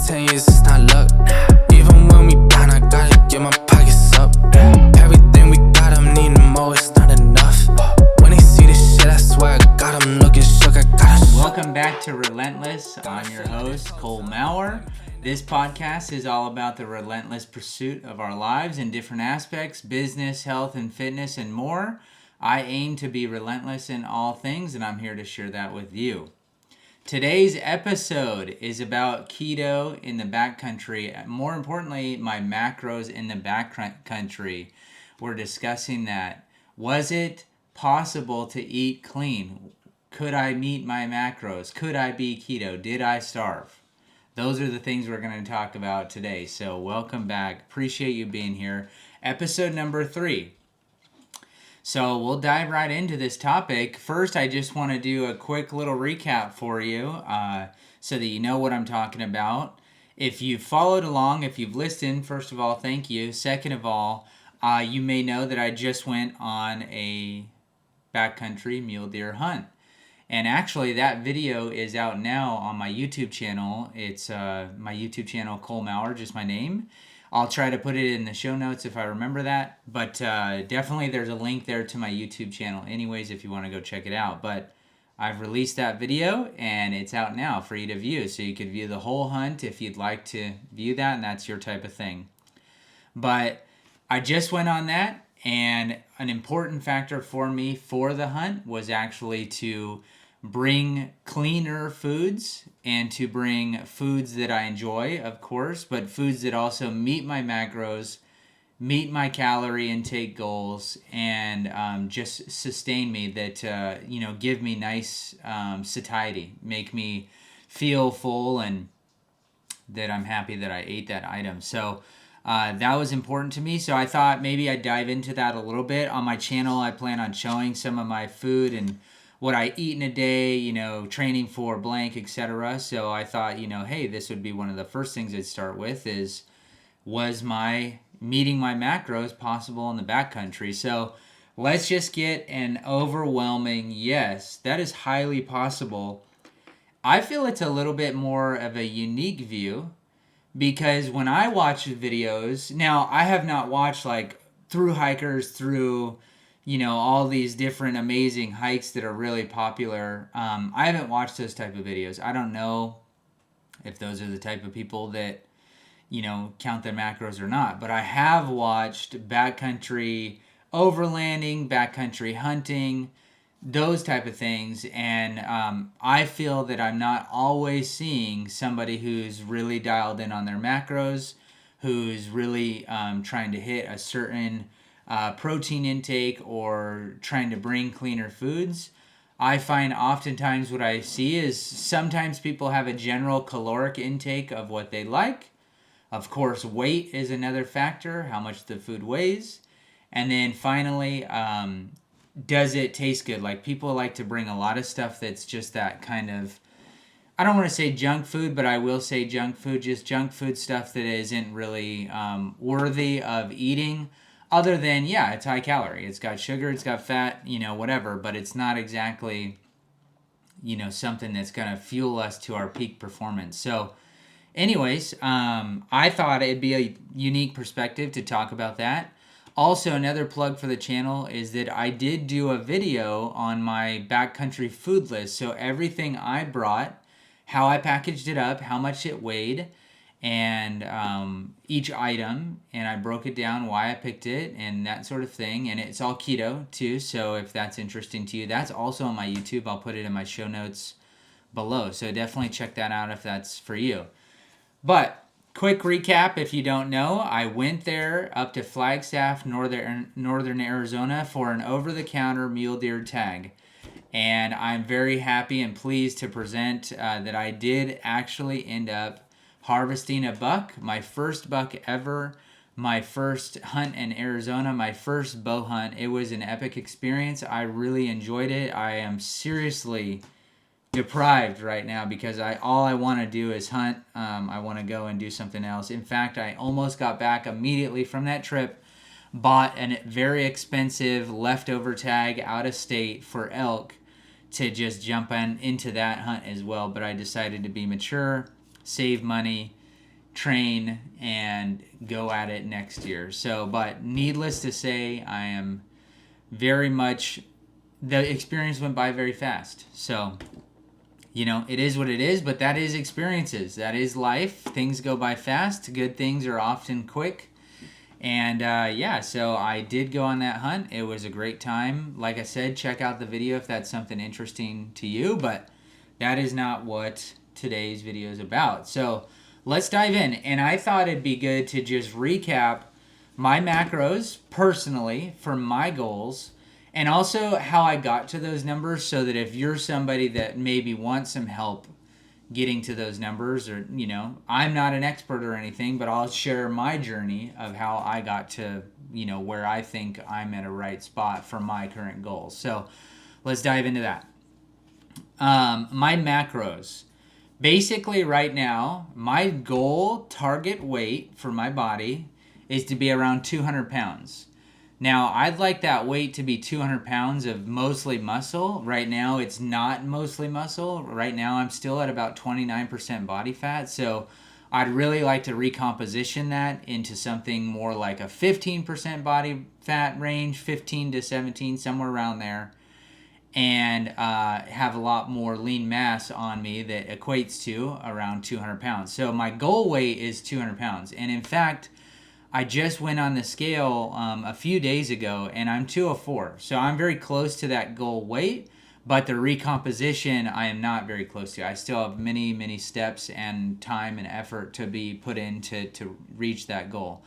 10 years, it's not luck. Even when we down, I gotta get my pockets up. Everything we got, I'm needing more, it's not enough. When they see this shit, I swear I got them looking shook. I gotta Welcome back to Relentless. I'm your host, Cole Maurer. This podcast is all about the relentless pursuit of our lives in different aspects, business, health, and fitness, and more. I aim to be relentless in all things, and I'm here to share that with you. Today's episode is about keto in the backcountry. More importantly, my macros in the backcountry. We're discussing that. Was it possible to eat clean? Could I meet my macros? Could I be keto? Did I starve? Those are the things we're going to talk about today. So welcome back. Appreciate you being here. Episode number 3. So we'll dive right into this topic. First, I just want to do a quick little recap for you so that you know what I'm talking about. If you've followed along, if you've listened, first of all, thank you. Second of all, you may know that I just went on a backcountry mule deer hunt. And actually, that video is out now on my YouTube channel. It's my YouTube channel, Cole Maurer, just my name. I'll try to put it in the show notes if I remember that. But definitely there's a link there to my YouTube channel anyways if you want to go check it out. But I've released that video and it's out now for you to view. So you could view the whole hunt if you'd like to view that, and that's your type of thing. But I just went on that, and an important factor for me for the hunt was actually to bring cleaner foods and to bring foods that I enjoy, of course, but foods that also meet my macros, meet my calorie intake goals, and just sustain me, that, give me nice satiety, make me feel full and that I'm happy that I ate that item. So that was important to me. So I thought maybe I'd dive into that a little bit. On my channel, I plan on showing some of my food and what I eat in a day, training for blank, etc. So I thought, hey, this would be one of the first things I'd start with is, was my meeting my macros possible in the backcountry? So let's just get an overwhelming yes, that is highly possible. I feel it's a little bit more of a unique view because when I watch videos, now I have not watched like through hikers through all these different amazing hikes that are really popular. I haven't watched those type of videos. I don't know if those are the type of people that, count their macros or not. But I have watched backcountry overlanding, backcountry hunting, those type of things. And I feel that I'm not always seeing somebody who's really dialed in on their macros, who's really trying to hit a certain protein intake or trying to bring cleaner foods. I find oftentimes what I see is sometimes people have a general caloric intake of what they like. Of course, weight is another factor, how much the food weighs. And then finally, does it taste good? Like people like to bring a lot of stuff that's just that kind of, I don't want to say junk food, but I will say junk food, just junk food stuff that isn't really worthy of eating. Other than, it's high calorie. It's got sugar, it's got fat, whatever. But it's not exactly, something that's going to fuel us to our peak performance. So anyways, I thought it'd be a unique perspective to talk about that. Also, another plug for the channel is that I did do a video on my backcountry food list. So everything I brought, how I packaged it up, how much it weighed, and each item, and I broke it down, why I picked it, and that sort of thing. And it's all keto too, so if that's interesting to you, that's also on my YouTube. I'll put it in my show notes below, so definitely check that out if that's for you. But quick recap, if you don't know, I went there up to Flagstaff, northern Arizona for an over-the-counter mule deer tag. And I'm very happy and pleased to present that I did actually end up harvesting a buck, my first buck ever, my first hunt in Arizona, my first bow hunt. It was an epic experience. I really enjoyed it. I am seriously deprived right now because all I want to do is hunt. I want to go and do something else. In fact, I almost got back immediately from that trip, bought a very expensive leftover tag out of state for elk to just jump into that hunt as well. But I decided to be mature, save money, train and go at it next year. So, but needless to say, I am very much, the experience went by very fast. So, it is what it is, but that is experiences. That is life. Things go by fast. Good things are often quick. And so I did go on that hunt. It was a great time. Like I said, check out the video if that's something interesting to you, but that is not what today's video is about. So let's dive in. And I thought it'd be good to just recap my macros personally for my goals, and also how I got to those numbers, so that if you're somebody that maybe wants some help getting to those numbers, or I'm not an expert or anything, but I'll share my journey of how I got to where I think I'm at a right spot for my current goals. So let's dive into that. My macros. Basically right now, my goal target weight for my body is to be around 200 pounds. Now, I'd like that weight to be 200 pounds of mostly muscle. Right now, it's not mostly muscle. Right now, I'm still at about 29% body fat. So I'd really like to recomposition that into something more like a 15% body fat range, 15 to 17, somewhere around there, and have a lot more lean mass on me that equates to around 200 pounds. So my goal weight is 200 pounds. And in fact, I just went on the scale a few days ago, and I'm 204. So I'm very close to that goal weight, but the recomposition I am not very close to. I still have many, many steps and time and effort to be put in to reach that goal.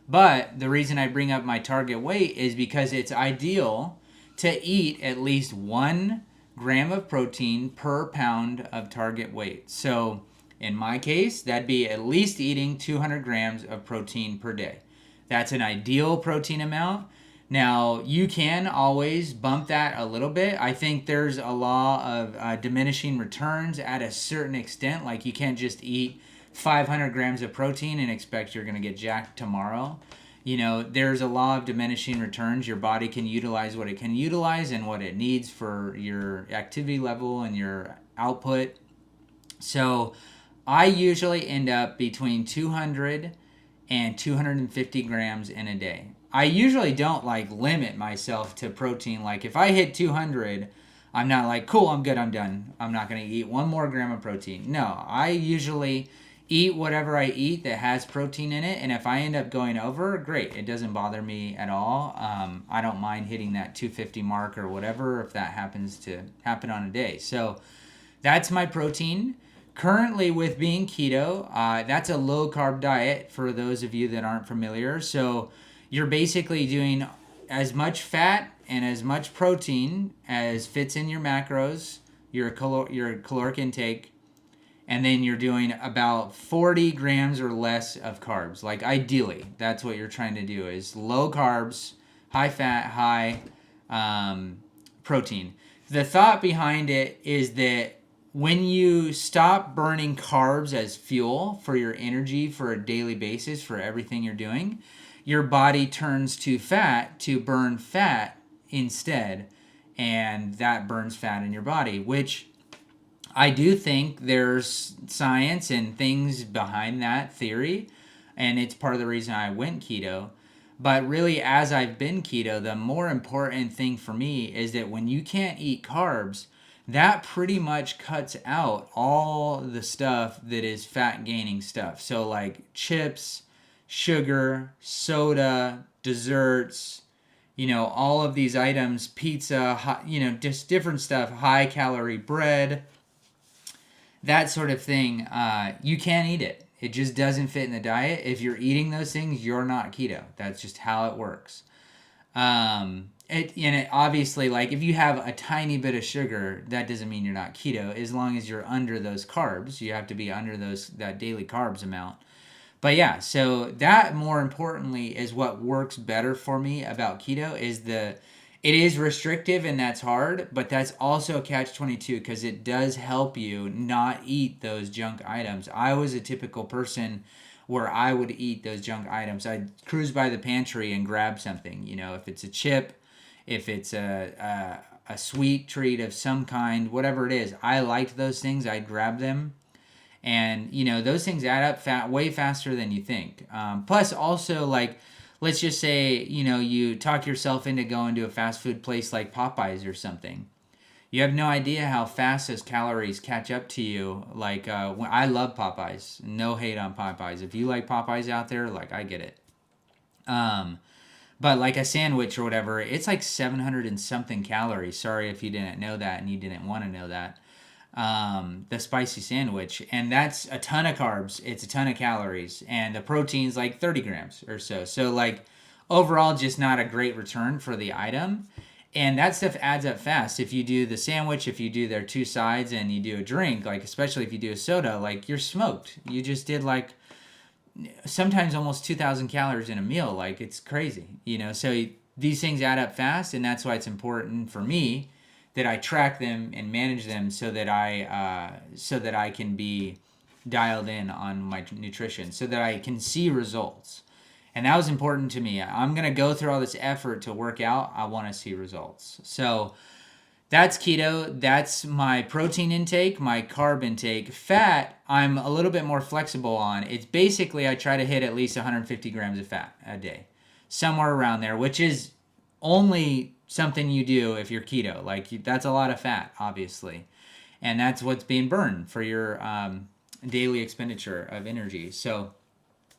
But the reason I bring up my target weight is because it's ideal to eat at least 1 gram of protein per pound of target weight. So in my case, that'd be at least eating 200 grams of protein per day. That's an ideal protein amount. Now, you can always bump that a little bit. I think there's a law of diminishing returns at a certain extent. Like, you can't just eat 500 grams of protein and expect you're going to get jacked tomorrow. There's a law of diminishing returns. Your body can utilize what it can utilize and what it needs for your activity level and your output. So I usually end up between 200 and 250 grams in a day. I usually don't limit myself to protein. Like, if I hit 200, I'm not like, cool, I'm good, I'm done. I'm not going to eat 1 more gram of protein. No, I usually eat whatever I eat that has protein in it. And if I end up going over, great. It doesn't bother me at all. I don't mind hitting that 250 mark or whatever if that happens to happen on a day. So that's my protein. Currently, with being keto, that's a low-carb diet for those of you that aren't familiar. So you're basically doing as much fat and as much protein as fits in your macros, your caloric intake, and then you're doing about 40 grams or less of carbs. Like, ideally, that's what you're trying to do, is low carbs, high fat, high protein. The thought behind it is that when you stop burning carbs as fuel for your energy for a daily basis for everything you're doing, your body turns to fat to burn fat instead, and that burns fat in your body, which I do think there's science and things behind that theory, and it's part of the reason I went keto. But really, as I've been keto, the more important thing for me is that when you can't eat carbs, that pretty much cuts out all the stuff that is fat gaining stuff. So like chips, sugar, soda, desserts, all of these items, pizza, just different stuff, high calorie bread, that sort of thing. You can't eat it. It just doesn't fit in the diet. If you're eating those things, you're not keto. That's just how it works. It obviously, like, if you have a tiny bit of sugar, that doesn't mean you're not keto. As long as you're under those carbs, you have to be under that daily carbs amount. But yeah, so that, more importantly, is what works better for me about keto. It is restrictive and that's hard, but that's also a catch-22 because it does help you not eat those junk items. I was a typical person where I would eat those junk items. I'd cruise by the pantry and grab something. If it's a chip, if it's a sweet treat of some kind, whatever it is, I liked those things. I'd grab them. And, those things add up way faster than you think. Plus, also, like, let's just say, you talk yourself into going to a fast food place like Popeyes or something. You have no idea how fast those calories catch up to you. Like, I love Popeyes. No hate on Popeyes. If you like Popeyes out there, like, I get it. But like a sandwich or whatever, it's like 700 and something calories. Sorry if you didn't know that and you didn't want to know that. The spicy sandwich, and that's a ton of carbs. It's a ton of calories, and the protein's like 30 grams or so. So like overall, just not a great return for the item. And that stuff adds up fast. If you do the sandwich, if you do their two sides, and you do a drink, like especially if you do a soda, like you're smoked. You just did like sometimes almost 2,000 calories in a meal. Like it's crazy, So these things add up fast, and that's why it's important for me that I track them and manage them so that I can be dialed in on my nutrition, so that I can see results. And that was important to me. I'm going to go through all this effort to work out. I want to see results. So that's keto. That's my protein intake, my carb intake. Fat, I'm a little bit more flexible on. It's basically, I try to hit at least 150 grams of fat a day, somewhere around there, which is only something you do if you're keto. Like, that's a lot of fat, obviously. And that's what's being burned for your daily expenditure of energy. So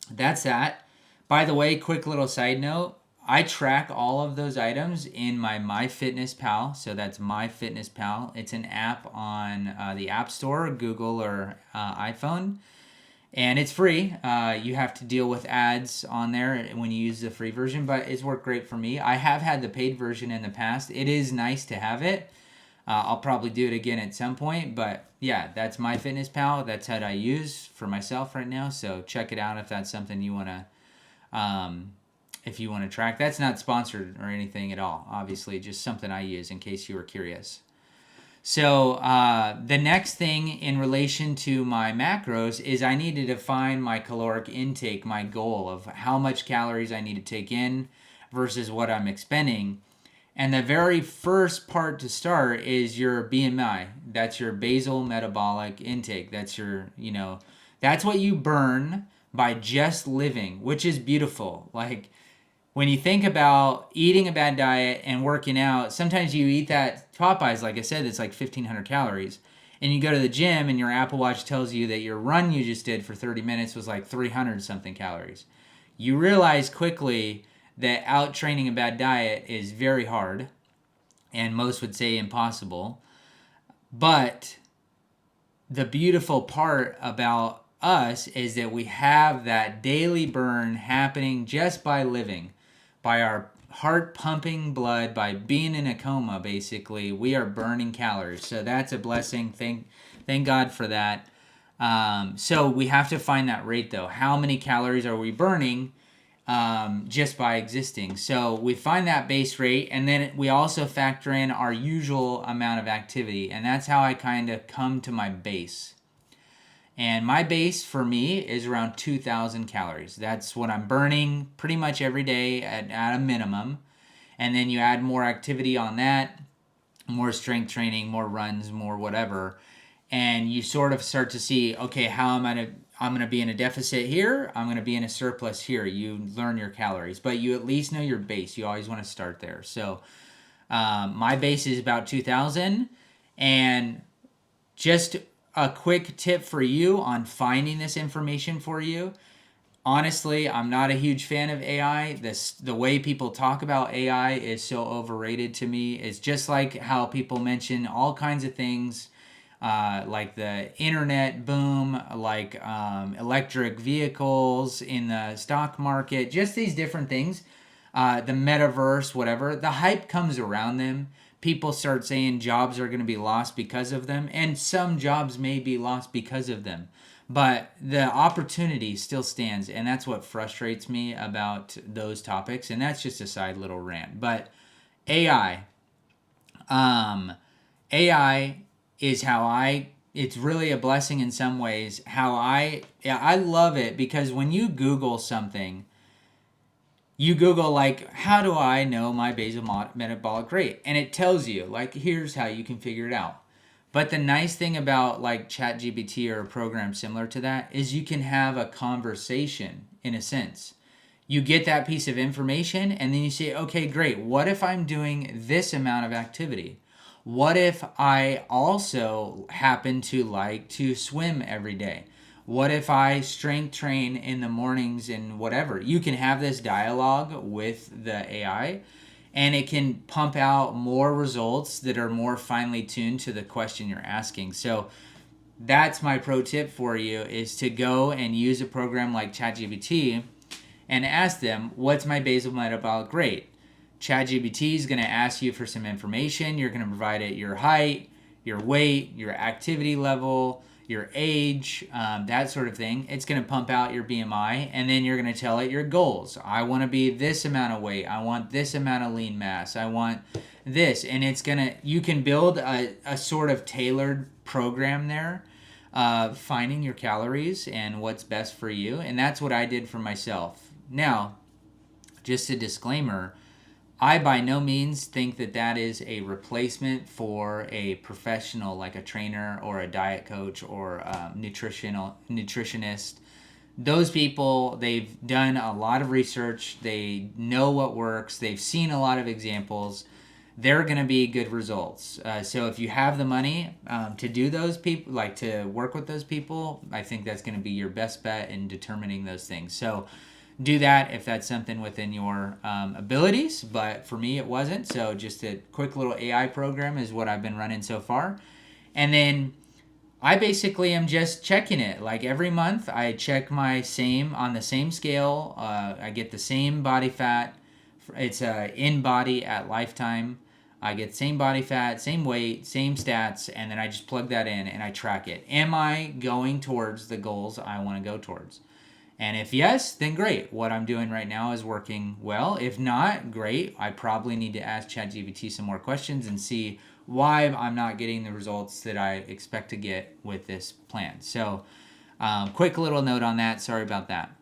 that's that. By the way, quick little side note, I track all of those items in my MyFitnessPal. So that's MyFitnessPal. It's an app on the App Store, Google, or iPhone. And it's free. You have to deal with ads on there when you use the free version, but it's worked great for me. I have had the paid version in the past. It is nice to have it. I'll probably do it again at some point, but yeah, that's MyFitnessPal. That's what I use for myself right now. So check it out if that's something you want to if you want to track. That's not sponsored or anything at all. Obviously, just something I use in case you were curious. So the next thing in relation to my macros is I need to define my caloric intake, my goal of how much calories I need to take in versus what I'm expending. And the very first part to start is your BMI. That's your basal metabolic intake. That's your, that's what you burn by just living, which is beautiful. Like, when you think about eating a bad diet and working out, sometimes you eat that Popeyes, like I said, it's like 1,500 calories. And you go to the gym and your Apple Watch tells you that your run you just did for 30 minutes was like 300 something calories. You realize quickly that out training a bad diet is very hard, and most would say impossible. But the beautiful part about us is that we have that daily burn happening just by living, by our heart pumping blood, by being in a coma. Basically, we are burning calories, so that's a blessing. Thank God for that. So we have to find that rate, though. How many calories are we burning just by existing? So we find that base rate, and then we also factor in our usual amount of activity, and that's how I kind of come to my base. And my base for me is around 2,000 calories. That's what I'm burning pretty much every day at a minimum. And then you add more activity on that, more strength training, more runs, more whatever. And you sort of start to see, okay, how I'm going to be in a deficit here. I'm going to be in a surplus here. You learn your calories, but you at least know your base. You always want to start there. So my base is about 2,000. And just a quick tip for you on finding this information for you. Honestly, I'm not a huge fan of AI. The way people talk about AI is so overrated to me. It's just like how people mention all kinds of things, like the internet boom, like electric vehicles in the stock market, just these different things, the metaverse, whatever. The hype comes around them. People start saying jobs are going to be lost because of them, and some jobs may be lost because of them. But the opportunity still stands, and that's what frustrates me about those topics, and that's just a side little rant. But AI is how it's really a blessing in some ways. I love it because when you Google something, you Google, like, how do I know my basal metabolic rate? And it tells you, like, here's how you can figure it out. But the nice thing about like ChatGPT or a program similar to that is you can have a conversation in a sense. You get that piece of information and then you say, okay, great. What if I'm doing this amount of activity? What if I also happen to like to swim every day? What if I strength train in the mornings and whatever? You can have this dialogue with the AI and it can pump out more results that are more finely tuned to the question you're asking. So that's my pro tip for you, is to go and use a program like ChatGPT and ask them, what's my basal metabolic rate? ChatGPT is going to ask you for some information. You're going to provide it your height, your weight, your activity level, your age, that sort of thing. It's going to pump out your BMI, and then you're going to tell it your goals. I want to be this amount of weight. I want this amount of lean mass. I want this. And it's going to, you can build a sort of tailored program there, finding your calories and what's best for you. And that's what I did for myself. Now, just a disclaimer, I by no means think that that is a replacement for a professional like a trainer or a diet coach or a nutritionist. Those people, they've done a lot of research. They know what works. They've seen a lot of examples. They're going to be good results. So if you have the money to do those people, like to work with those people, I think that's going to be your best bet in determining those things. So do that if that's something within your abilities, but for me it wasn't. So just a quick little AI program is what I've been running so far. And then I basically am just checking it. Like every month I check my same on the same scale. I get the same body fat. It's in body at lifetime. I get same body fat, same weight, same stats, and then I just plug that in and I track it. Am I going towards the goals I want to go towards? And if yes, then great. What I'm doing right now is working well. If not, great. I probably need to ask ChatGPT some more questions and see why I'm not getting the results that I expect to get with this plan. So, quick little note on that. Sorry about that.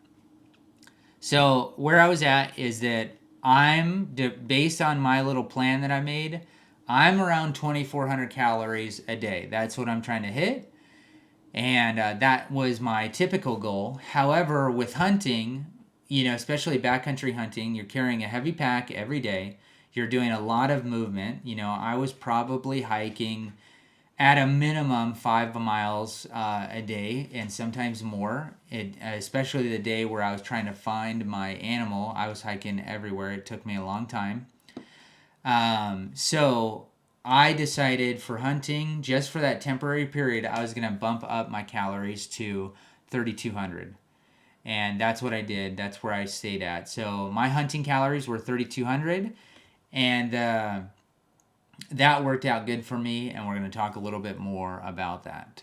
So, where I was at is that based on my little plan that I made, I'm around 2,400 calories a day. That's what I'm trying to hit. And that was my typical goal. However, with hunting, especially backcountry hunting, you're carrying a heavy pack every day. You're doing a lot of movement. I was probably hiking at a minimum 5 miles a day and sometimes more. Especially the day where I was trying to find my animal, I was hiking everywhere. It took me a long time. So I decided for hunting, just for that temporary period, I was going to bump up my calories to 3,200. And that's what I did. That's where I stayed at. So my hunting calories were 3,200. And that worked out good for me. And we're going to talk a little bit more about that.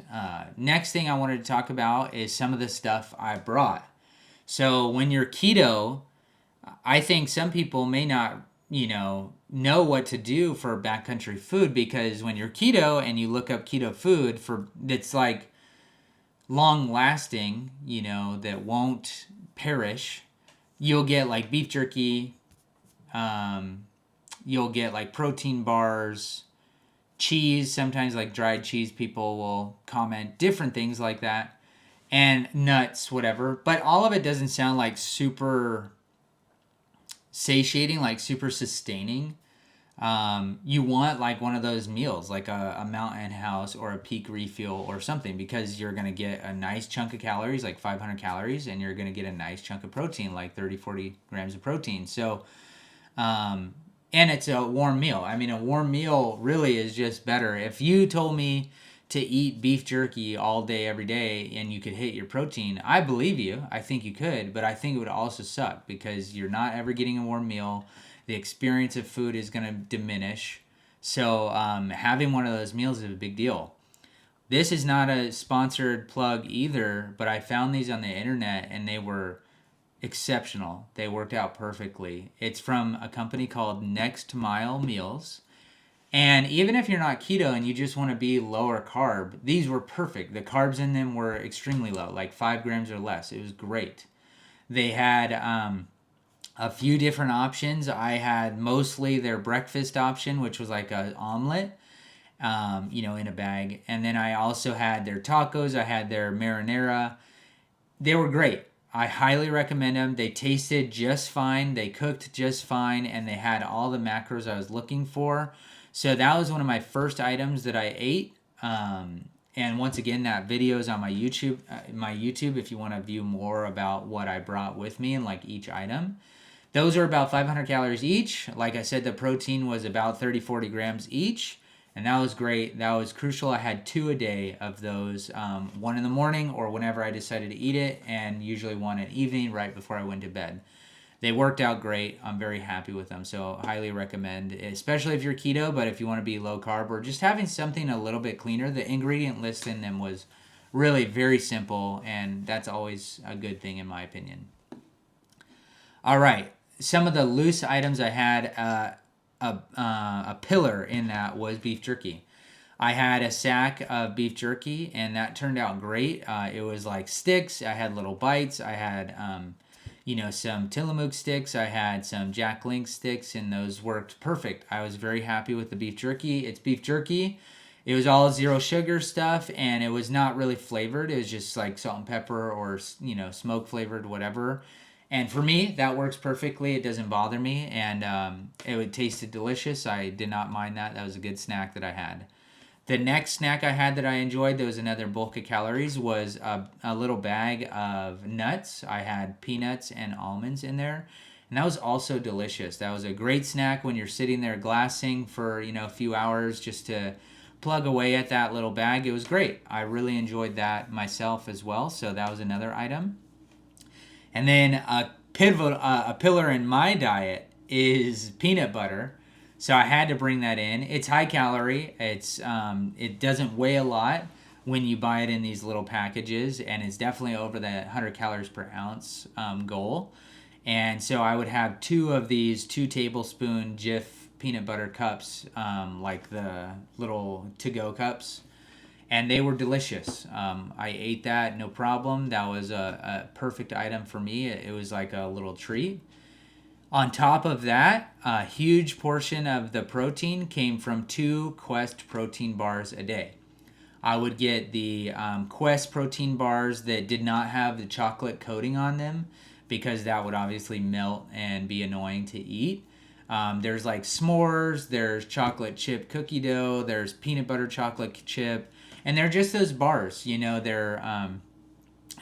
Next thing I wanted to talk about is some of the stuff I brought. So when you're keto, I think some people may not know what to do for backcountry food, because when you're keto and you look up keto food that's like long lasting, that won't perish, you'll get like beef jerky, you'll get like protein bars, cheese, sometimes like dried cheese, people will comment different things like that, and nuts, whatever. But all of it doesn't sound like super satiating, like super sustaining. You want like one of those meals, like a Mountain House or a Peak Refuel or something, because you're going to get a nice chunk of calories, like 500 calories, and you're going to get a nice chunk of protein, like 30-40 grams of protein. So and it's a warm meal. I mean, a warm meal really is just better. If you told me to eat beef jerky all day, every day, and you could hit your protein, I believe you. I think you could, but I think it would also suck because you're not ever getting a warm meal. The experience of food is going to diminish. So having one of those meals is a big deal. This is not a sponsored plug either, but I found these on the internet and they were exceptional. They worked out perfectly. It's from a company called Next Mile Meals. And even if you're not keto and you just want to be lower carb, these were perfect. The carbs in them were extremely low, like 5 grams or less. It was great. They had a few different options. I had mostly their breakfast option, which was like an omelet. in a bag. And then I also had their tacos. I had their marinara. They were great. I highly recommend them. They tasted just fine. They cooked just fine, and they had all the macros I was looking for. So that was one of my first items that I ate. And once again, that video is on my YouTube. If you want to view more about what I brought with me and like each item. Those are about 500 calories each. Like I said, the protein was about 30-40 grams each. And that was great. That was crucial. I had 2 a day of those, one in the morning or whenever I decided to eat it, and usually one at evening right before I went to bed. They worked out great. I'm very happy with them. So highly recommend, especially if you're keto, but if you want to be low carb or just having something a little bit cleaner. The ingredient list in them was really very simple, and that's always a good thing in my opinion. All right. Some of the loose items I had, a pillar in that was beef jerky. I had a sack of beef jerky, and that turned out great. It was like sticks. I had little bites. I had, some Tillamook sticks. I had some Jack Link sticks, and those worked perfect. I was very happy with the beef jerky. It's beef jerky. It was all zero sugar stuff, and it was not really flavored. It was just like salt and pepper or, smoke flavored, whatever. And for me, that works perfectly. It doesn't bother me, and it tasted delicious. I did not mind that. That was a good snack that I had. The next snack I had that I enjoyed, that was another bulk of calories, was a little bag of nuts. I had peanuts and almonds in there, and that was also delicious. That was a great snack when you're sitting there glassing for a few hours just to plug away at that little bag. It was great. I really enjoyed that myself as well, so that was another item. And then a pillar in my diet is peanut butter. So I had to bring that in. It's high calorie. It doesn't weigh a lot when you buy it in these little packages, and it's definitely over the 100 calories per ounce goal. And so I would have 2 of these 2 tablespoon Jif peanut butter cups, like the little to-go cups. And they were delicious. I ate that, no problem. That was a perfect item for me. It was like a little treat. On top of that, a huge portion of the protein came from 2 Quest protein bars a day. I would get the Quest protein bars that did not have the chocolate coating on them, because that would obviously melt and be annoying to eat. There's like s'mores, there's chocolate chip cookie dough, there's peanut butter chocolate chip. And they're just those bars, they're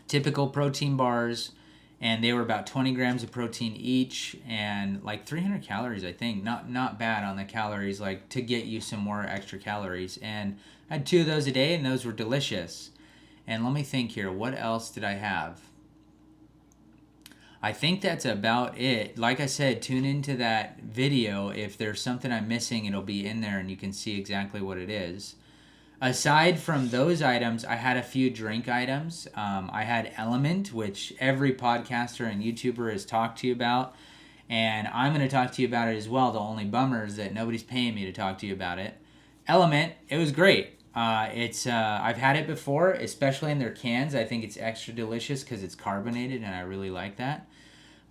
typical protein bars, and they were about 20 grams of protein each and like 300 calories, I think. Not bad on the calories, like to get you some more extra calories. And I had 2 of those a day, and those were delicious. And let me think here, what else did I have? I think that's about it. Like I said, tune into that video. If there's something I'm missing, it'll be in there and you can see exactly what it is. Aside from those items, I had a few drink items. I had Element, which every podcaster and YouTuber has talked to you about. And I'm going to talk to you about it as well. The only bummer is that nobody's paying me to talk to you about it. Element, it was great. I've had it before, especially in their cans. I think it's extra delicious because it's carbonated, and I really like that.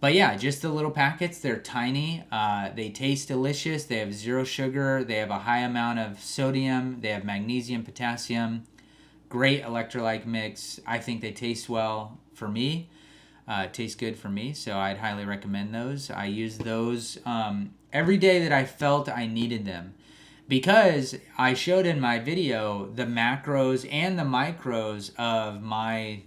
But yeah, just the little packets. They're tiny. They taste delicious. They have 0 sugar. They have a high amount of sodium. They have magnesium, potassium. Great electrolyte mix. I think they taste well for me. Taste good for me, so I'd highly recommend those. I use those every day that I felt I needed them, because I showed in my video the macros and the micros of my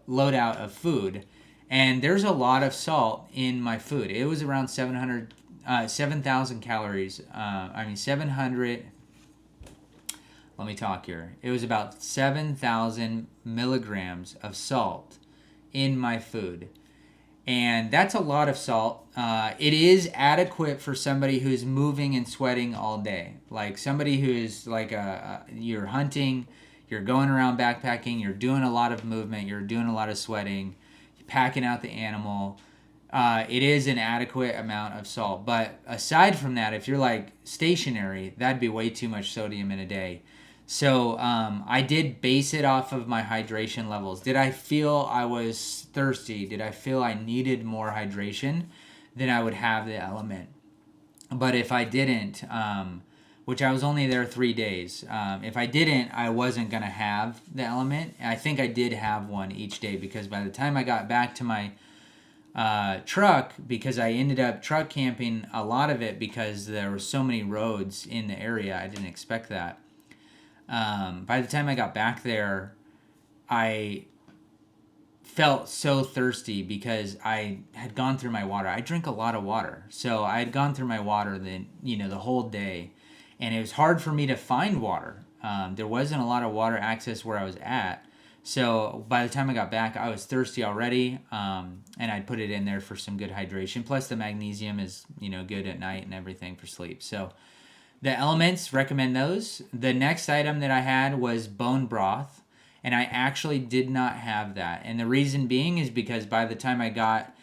loadout of food. And there's a lot of salt in my food. It was around 7,000 calories. 700. Let me talk here. It was about 7,000 milligrams of salt in my food. And that's a lot of salt. It is adequate for somebody who's moving and sweating all day. Like somebody who's like you're hunting, you're going around backpacking, you're doing a lot of movement, you're doing a lot of sweating, packing out the animal. It is an adequate amount of salt. But aside from that, if you're like stationary, that'd be way too much sodium in a day. So I did base it off of my hydration levels. Did I feel I was thirsty? Did I feel I needed more hydration? Then I would have the Element. But if I didn't, which I was only there 3 days. If I didn't, I wasn't going to have the element. I think I did have one each day, because by the time I got back to my truck, because I ended up truck camping a lot of it because there were so many roads in the area. I didn't expect that. By the time I got back there, I felt so thirsty because I had gone through my water. I drink a lot of water. So I had gone through my water the whole day, and it was hard for me to find water. There wasn't a lot of water access where I was at. So by the time I got back, I was thirsty already, and I'd put it in there for some good hydration. Plus the magnesium is, good at night and everything for sleep. So the elements, recommend those. The next item that I had was bone broth, and I actually did not have that. And the reason being is because by the time I got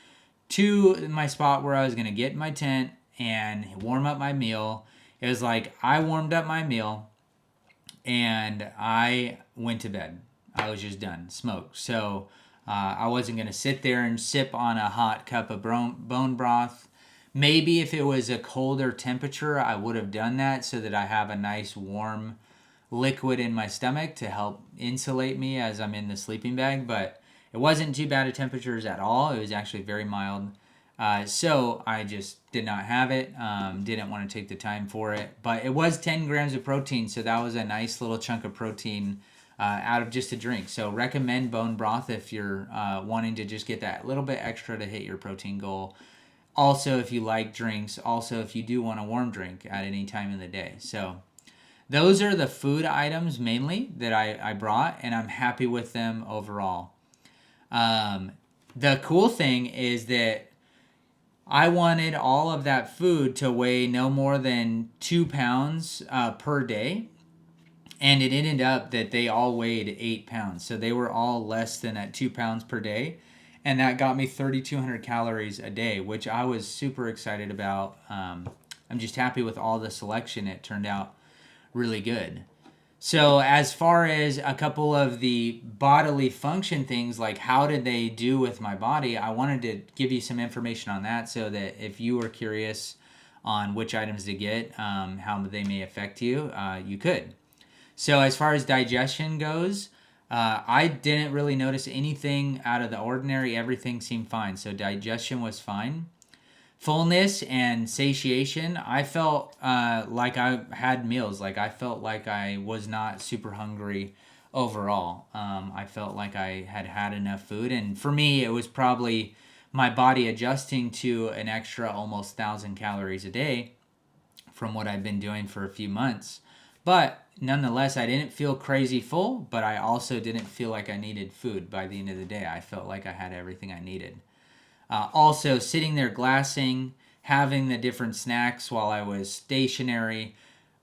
to my spot where I was going to get in my tent and warm up my meal, it was like I warmed up my meal and I went to bed. I was just done, smoked. So I wasn't going to sit there and sip on a hot cup of bone broth. Maybe if it was a colder temperature, I would have done that so that I have a nice warm liquid in my stomach to help insulate me as I'm in the sleeping bag. But it wasn't too bad of temperatures at all. It was actually very mild. So I just did not have it. Didn't want to take the time for it. But it was 10 grams of protein, so that was a nice little chunk of protein out of just a drink. So recommend bone broth if you're wanting to just get that little bit extra to hit your protein goal. Also, if you like drinks, also if you do want a warm drink at any time of the day. So those are the food items mainly that I brought, and I'm happy with them overall. The cool thing is that I wanted all of that food to weigh no more than 2 pounds per day. And it ended up that they all weighed 8 pounds. So they were all less than at 2 pounds per day. And that got me 3,200 calories a day, which I was super excited about. I'm just happy with all the selection. It turned out really good. So as far as a couple of the bodily function things, like how did they do with my body, I wanted to give you some information on that so that if you were curious on which items to get, how they may affect you, you could. So as far as digestion goes, I didn't really notice anything out of the ordinary. Everything seemed fine. So digestion was fine. Fullness and satiation, I felt like I had meals. Like I felt like I was not super hungry overall. I felt like I had had enough food. And for me, it was probably my body adjusting to an extra almost 1,000 calories a day from what I've been doing for a few months. But nonetheless, I didn't feel crazy full, but I also didn't feel like I needed food by the end of the day. I felt like I had everything I needed. Also, sitting there glassing, having the different snacks while I was stationary,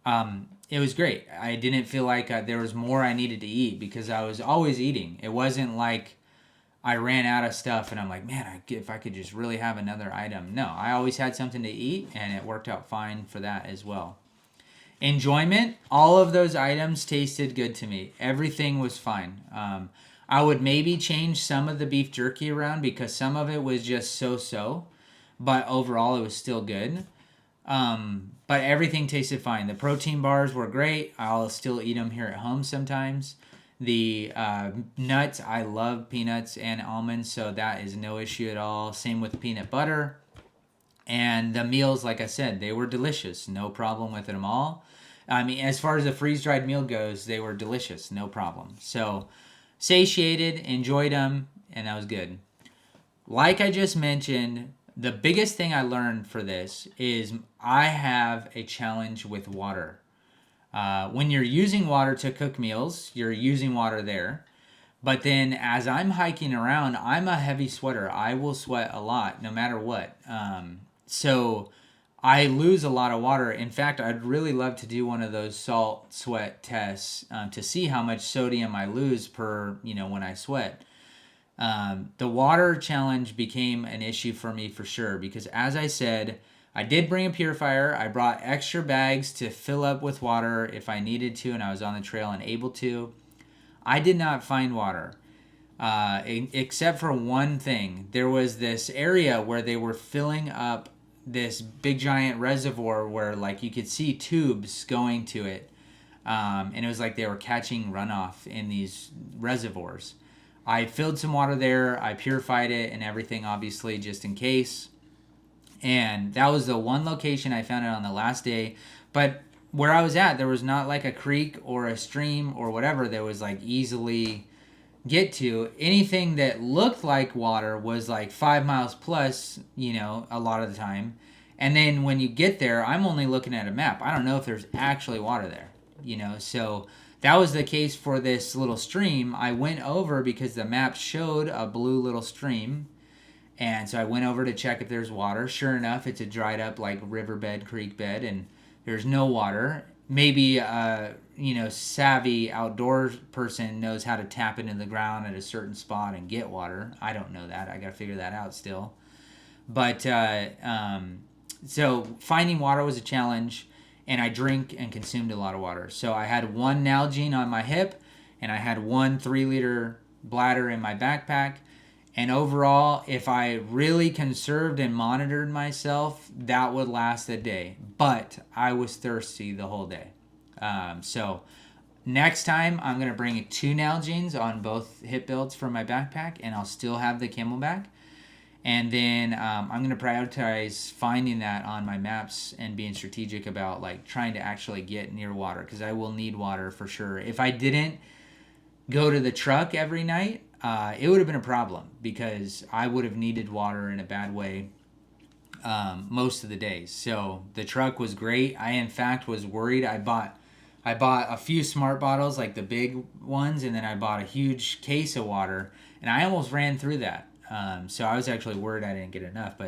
it was great. I didn't feel like there was more I needed to eat because I was always eating. It wasn't like I ran out of stuff and I'm like, man, if I could just really have another item. No, I always had something to eat, and it worked out fine for that as well. Enjoyment, all of those items tasted good to me. Everything was fine. I would maybe change some of the beef jerky around because some of it was just so-so, but overall it was still good. But everything tasted fine. The protein bars were great. I'll still eat them here at home sometimes. The nuts, I love peanuts and almonds, so that is no issue at all. Same with peanut butter. And the meals, like I said, they were delicious. No problem with them all. I mean, as far as the freeze-dried meal goes, they were delicious. No problem. So, satiated, enjoyed them, and that was good. Like I just mentioned, the biggest thing I learned for this is I have a challenge with water. When you're using water to cook meals, you're using water there. But then as I'm hiking around, I'm a heavy sweater. I will sweat a lot no matter what. So I lose a lot of water. In fact, I'd really love to do one of those salt sweat tests to see how much sodium I lose when I sweat. The water challenge became an issue for me for sure because, as I said, I did bring a purifier. I brought extra bags to fill up with water if I needed to, and I was on the trail and able to. I did not find water. Except for one thing. There was this area where they were filling up this big giant reservoir where like you could see tubes going to it, and it was like they were catching runoff in these reservoirs. I filled some water there, I purified it and everything, obviously, just in case. And that was the one location I found it on the last day. But where I was at, there was not like a creek or a stream or whatever that was like easily get to. Anything that looked like water was like 5 miles plus, a lot of the time. And then when you get there, I'm only looking at a map. I don't know if there's actually water there, so that was the case for this little stream. I went over because the map showed a blue little stream. And so I went over to check if there's water. Sure enough, it's a dried up like riverbed, creek bed, and there's no water. Maybe a savvy outdoor person knows how to tap into the ground at a certain spot and get water. I don't know that. I got to figure that out still. But so finding water was a challenge, and I drink and consumed a lot of water. So I had one Nalgene on my hip, and I had 1 3-liter bladder in my backpack. And overall, if I really conserved and monitored myself, that would last a day. But I was thirsty the whole day. So next time, I'm going to bring 2 Nalgenes on both hip belts for my backpack, and I'll still have the Camelback. And then I'm going to prioritize finding that on my maps and being strategic about like trying to actually get near water, because I will need water for sure. If I didn't go to the truck every night, it would have been a problem, because I would have needed water in a bad way most of the days. So the truck was great. I, in fact, was worried. I bought a few smart bottles, like the big ones, and then I bought a huge case of water, and I almost ran through that. So I was actually worried I didn't get enough,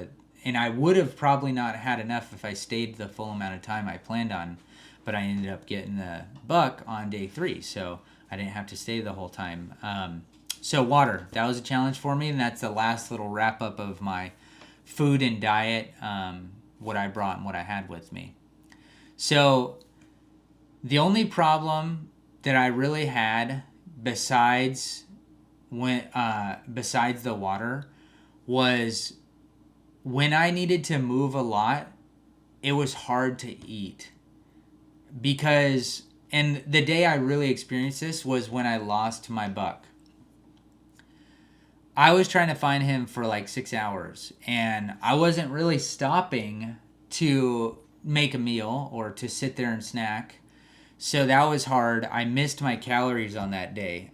and I would have probably not had enough if I stayed the full amount of time I planned on, but I ended up getting the buck on day 3, so I didn't have to stay the whole time. So water, that was a challenge for me, and that's the last little wrap up of my food and diet, what I brought and what I had with me. So the only problem that I really had besides the water was when I needed to move a lot, it was hard to eat. Because, and the day I really experienced this was when I lost my buck. I was trying to find him for like 6 hours, and I wasn't really stopping to make a meal or to sit there and snack. So that was hard. I missed my calories on that day.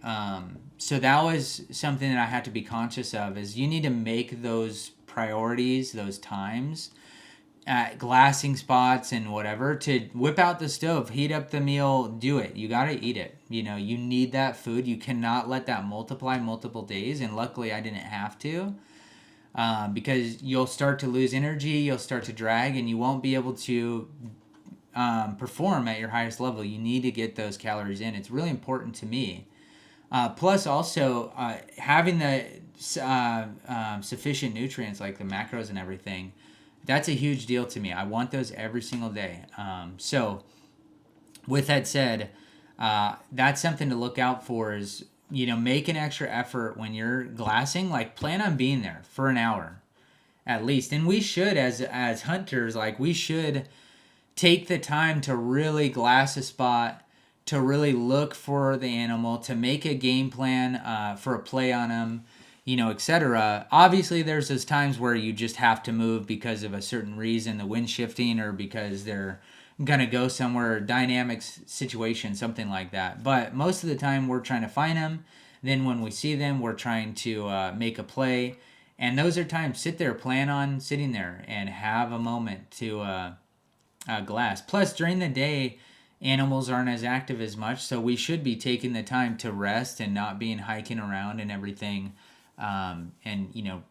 So that was something that I had to be conscious of, is you need to make those priorities, those times, at glassing spots and whatever, to whip out the stove, heat up the meal, do it. You got to eat it. You need that food. You cannot let that multiply multiple days. And luckily I didn't have to, because you'll start to lose energy, you'll start to drag, and you won't be able to perform at your highest level. You need to get those calories in. It's really important to me. Plus also having the sufficient nutrients, like the macros and everything, that's a huge deal to me. I want those every single day. So with that said, that's something to look out for, is, make an extra effort when you're glassing. Like, plan on being there for an hour at least. And we should, as hunters, like, we should take the time to really glass a spot, to really look for the animal, to make a game plan for a play on them, etc. Obviously, there's those times where you just have to move because of a certain reason, the wind shifting, or because they're going to go somewhere, dynamic situation, something like that. But most of the time, we're trying to find them. Then when we see them, we're trying to make a play. And those are times, sit there, plan on sitting there, and have a moment to glass. Plus, during the day, animals aren't as active as much, so we should be taking the time to rest and not being hiking around and everything, and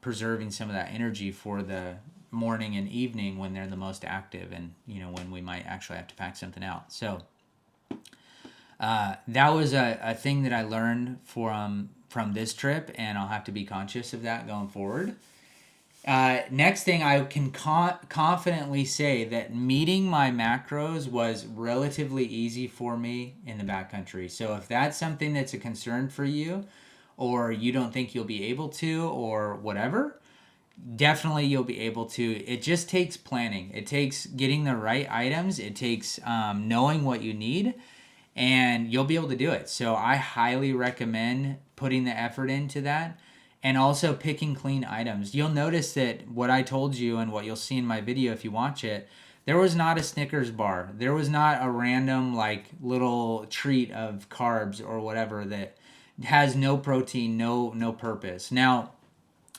preserving some of that energy for the morning and evening when they're the most active, and when we might actually have to pack something out. So that was a thing that I learned from this trip, and I'll have to be conscious of that going forward. Next thing, I can confidently say that meeting my macros was relatively easy for me in the backcountry. So if that's something that's a concern for you, or you don't think you'll be able to, or whatever, definitely you'll be able to. It just takes planning. It takes getting the right items. It takes knowing what you need, and you'll be able to do it. So I highly recommend putting the effort into that, and also picking clean items. You'll notice that what I told you and what you'll see in my video if you watch it, there was not a Snickers bar. There was not a random like little treat of carbs or whatever that has no protein, no purpose. Now,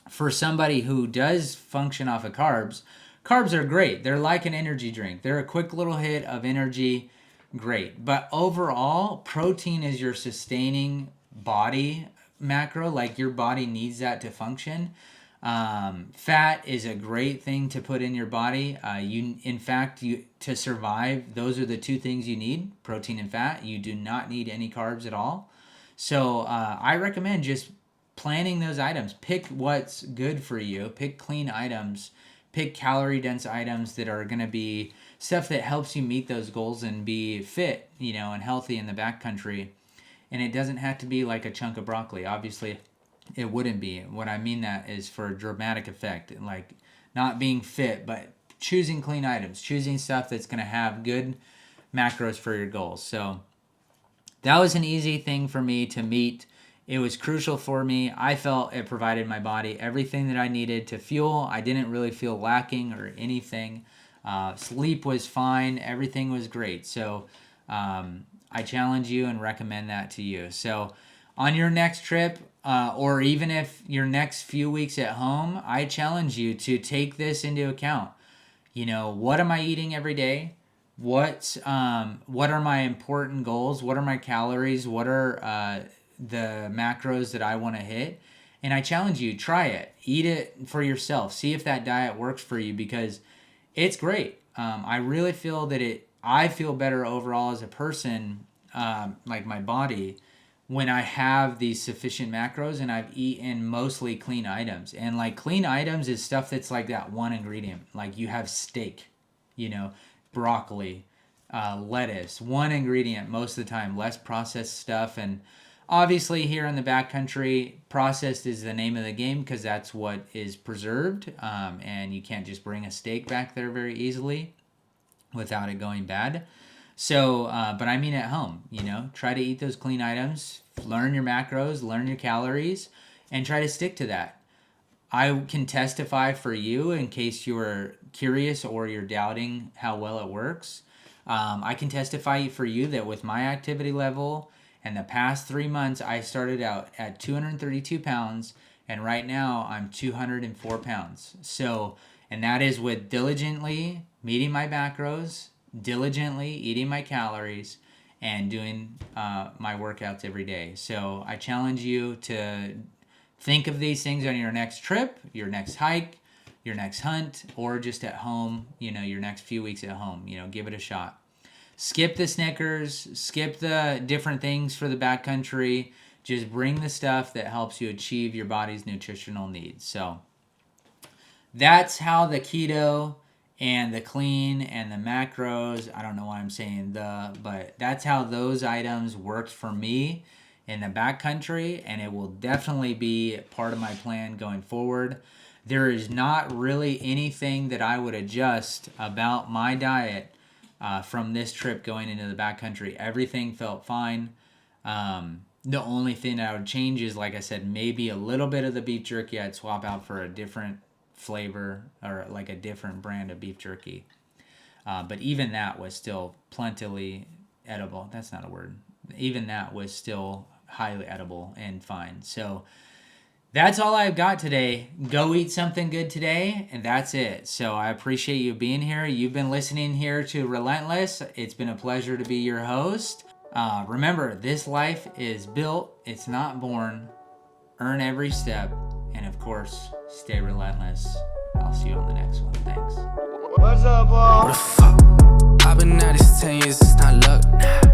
for somebody who does function off of carbs, carbs are great. They're like an energy drink. They're a quick little hit of energy, great. But overall, protein is your sustaining body macro, like your body needs that to function. Fat is a great thing to put in your body. In fact, to survive, those are the two things you need, protein and fat. You do not need any carbs at all. So I recommend just planning those items. Pick what's good for you. Pick clean items. Pick calorie dense items that are going to be stuff that helps you meet those goals and be fit, and healthy in the backcountry. And it doesn't have to be like a chunk of broccoli. Obviously, it wouldn't be. What I mean that is for a dramatic effect, like not being fit, but choosing clean items, choosing stuff that's going to have good macros for your goals. So that was an easy thing for me to meet. It was crucial for me. I felt it provided my body everything that I needed to fuel. I didn't really feel lacking or anything. Sleep was fine. Everything was great. So I challenge you and recommend that to you. So on your next trip, or even if your next few weeks at home, I challenge you to take this into account. What am I eating every day? What are my important goals? What are my calories? What are the macros that I want to hit? And I challenge you, try it. Eat it for yourself. See if that diet works for you, because it's great. I really feel that I feel better overall as a person, like my body, when I have these sufficient macros and I've eaten mostly clean items. And like clean items is stuff that's like that one ingredient. Like you have steak, broccoli, lettuce, one ingredient most of the time, less processed stuff. And obviously here in the backcountry, processed is the name of the game because that's what is preserved. And you can't just bring a steak back there very easily without it going bad. So, but I mean at home, try to eat those clean items, learn your macros, learn your calories, and try to stick to that. I can testify for you in case you're curious or you're doubting how well it works. I can testify for you that with my activity level and the past 3 months, I started out at 232 pounds, and right now I'm 204 pounds. So, and that is with diligently meeting my macros, diligently eating my calories, and doing my workouts every day. So I challenge you to think of these things on your next trip, your next hike, your next hunt, or just at home, your next few weeks at home. Give it a shot. Skip the Snickers, skip the different things for the backcountry. Just bring the stuff that helps you achieve your body's nutritional needs. So that's how the keto and the clean and the macros, I don't know why I'm saying but that's how those items worked for me in the backcountry, and it will definitely be part of my plan going forward. There is not really anything that I would adjust about my diet from this trip going into the backcountry. Everything felt fine. The only thing that I would change is, like I said, maybe a little bit of the beef jerky I'd swap out for a different flavor or like a different brand of beef jerky. But even that was still plentifully edible. That's not a word. Even that was still highly edible and fine. So that's all I've got today. Go eat something good today, and that's it. So I appreciate you being here. You've been listening here to Relentless. It's been a pleasure to be your host. Remember, this life is built. It's not born. Earn every step. And of course, stay relentless. I'll see you on the next one. Thanks. What's up, Paul? What the fuck? I've been at this 10 years, it's not luck.